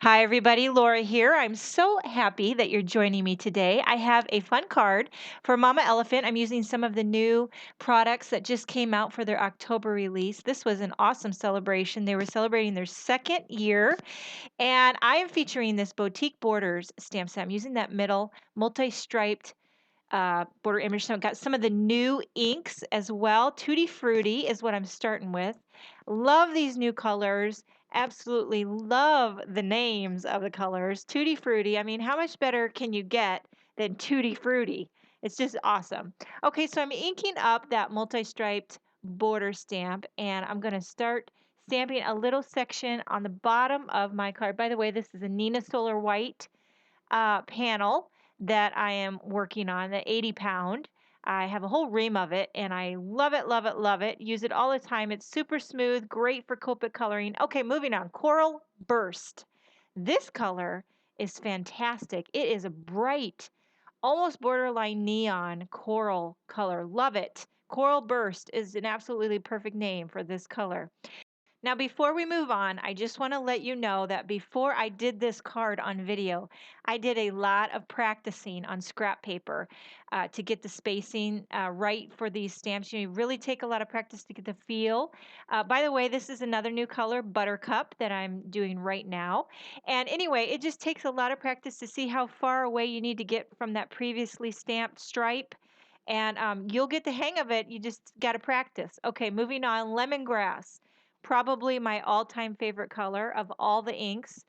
Hi, everybody. Laura here. I'm so happy that you're joining me today. I have a fun card for Mama Elephant. I'm using some of the new products that just came out for their October release. This was an awesome celebration. They were celebrating their second year, and I am featuring this Boutique Borders stamp set. I'm using that middle multi-striped border image. So I've got some of the new inks as well. Tutti Frutti is what I'm starting with. Love these new colors. Absolutely love the names of the colors. Tutti Frutti. I mean, how much better can you get than Tutti Frutti? It's just awesome. Okay, so I'm inking up that multi-striped border stamp, and I'm going to start stamping a little section on the bottom of my card. By the way, this is a Nina Solar White panel that I am working on, the 80 pound. I have a whole ream of it and I love it, love it, love it. Use it all the time. It's super smooth, great for Copic coloring. Okay, moving on. Coral Burst. This color is fantastic. It is a bright, almost borderline neon coral color. Love it. Coral Burst is an absolutely perfect name for this color. Now, before we move on, I just want to let you know that before I did this card on video, I did a lot of practicing on scrap paper to get the spacing right for these stamps. You really take a lot of practice to get the feel. By the way, this is another new color, Buttercup, that I'm doing right now. And anyway, it just takes a lot of practice to see how far away you need to get from that previously stamped stripe. And you'll get the hang of it. You just got to practice. Okay, moving on, Lemongrass. Probably my all-time favorite color of all the inks.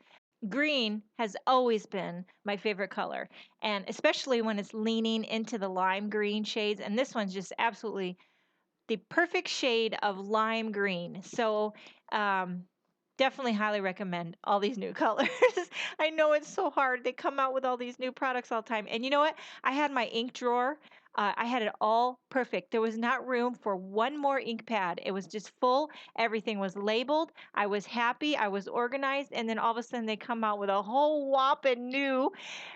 Green has always been my favorite color, and especially when it's leaning into the lime green shades, and this one's just absolutely the perfect shade of lime green. So, um, definitely highly recommend all these new colors. I know it's so hard. They come out with all these new products all the time. And you know what? I had my ink drawer. I had it all perfect. There was not room for one more ink pad. It was just full. Everything was labeled. I was happy. I was organized. And then all of a sudden, they come out with a whole whopping new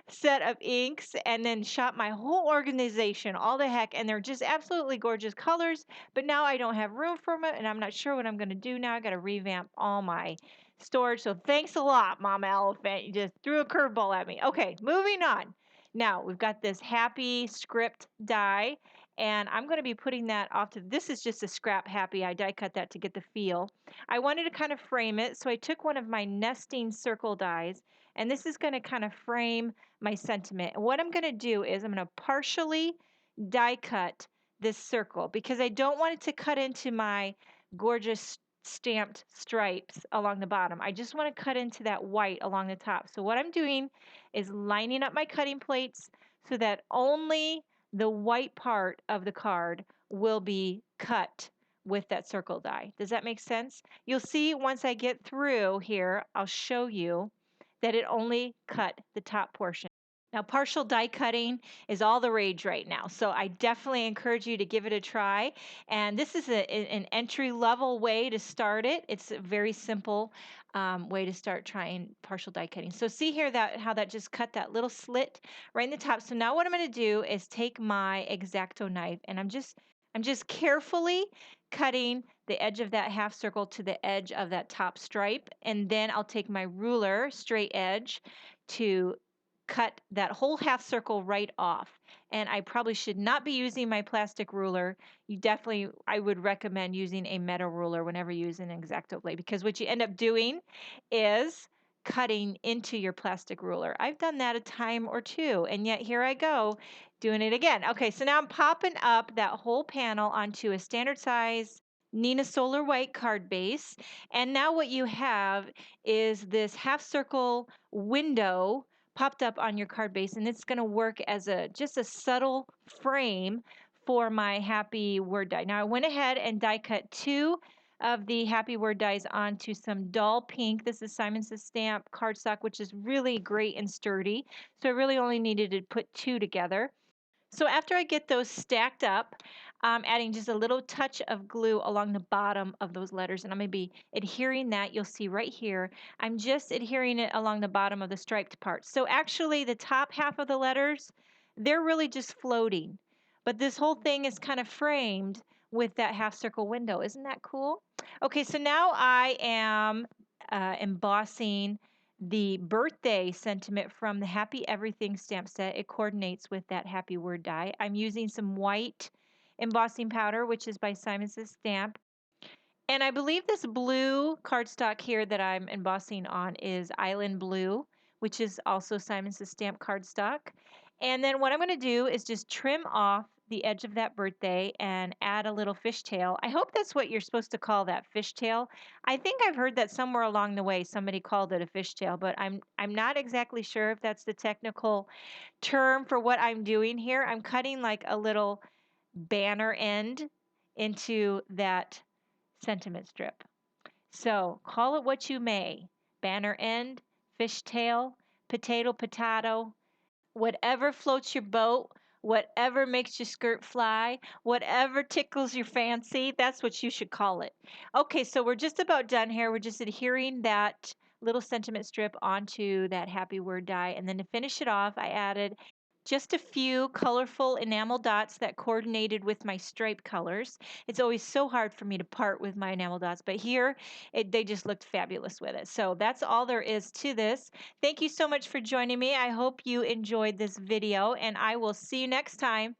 set of inks and then shot my whole organization all the heck. And they're just absolutely gorgeous colors. But now I don't have room for them, and I'm not sure what I'm going to do now. I got to revamp all my storage. So thanks a lot, Mama Elephant. You just threw a curveball at me. Okay, moving on. Now we've got this happy script die, and I'm going to be putting that off to. This is just a scrap happy. I die cut that to get the feel. I wanted to kind of frame it, so I took one of my nesting circle dies, and this is going to kind of frame my sentiment. And what I'm going to do is I'm going to partially die cut this circle because I don't want it to cut into my gorgeous stamped stripes along the bottom. I just want to cut into that white along the top. So what I'm doing is lining up my cutting plates so that only the white part of the card will be cut with that circle die. Does that make sense? You'll see once I get through here, I'll show you that it only cut the top portion. Now, partial die cutting is all the rage right now, so I definitely encourage you to give it a try. And this is an entry level way to start it. It's a very simple way to start trying partial die cutting. So see here that how that just cut that little slit right in the top. So now what I'm going to do is take my X-Acto knife and I'm just carefully cutting the edge of that half circle to the edge of that top stripe, and then I'll take my ruler, straight edge, to cut that whole half circle right off. And I probably should not be using my plastic ruler. I would recommend using a metal ruler whenever you use an X-Acto blade, because what you end up doing is cutting into your plastic ruler. I've done that a time or two, and yet here I go doing it again. Okay, so now I'm popping up that whole panel onto a standard size Nina Solar White card base. And now what you have is this half circle window popped up on your card base, and it's going to work as just a subtle frame for my happy word die. Now I went ahead and die cut two of the happy word dies onto some dull pink. This is Simon Says Stamp cardstock, which is really great and sturdy. So I really only needed to put two together. So after I get those stacked up, I'm adding just a little touch of glue along the bottom of those letters, and I'm going to be adhering that. You'll see right here, I'm just adhering it along the bottom of the striped part. So actually the top half of the letters, they're really just floating, but this whole thing is kind of framed with that half circle window. Isn't that cool? Okay, so now I am embossing the birthday sentiment from the Happy Everything stamp set. It coordinates with that happy word die. I'm using some white embossing powder, which is by Simon Says Stamp. And I believe this blue cardstock here that I'm embossing on is Island Blue, which is also Simon Says Stamp cardstock. And then what I'm going to do is just trim off the edge of that birthday and add a little fishtail. I hope that's what you're supposed to call that, fishtail. I think I've heard that somewhere along the way somebody called it a fishtail, but I'm not exactly sure if that's the technical term for what I'm doing here. I'm cutting like a little banner end into that sentiment strip. So call it what you may, banner end, fishtail, potato, whatever floats your boat, whatever makes your skirt fly, whatever tickles your fancy, that's what you should call it. Okay, so we're just about done here. We're just adhering that little sentiment strip onto that happy word die. And then to finish it off, I added just a few colorful enamel dots that coordinated with my stripe colors. It's always so hard for me to part with my enamel dots, but here they just looked fabulous with it. So that's all there is to this. Thank you so much for joining me. I hope you enjoyed this video, and I will see you next time.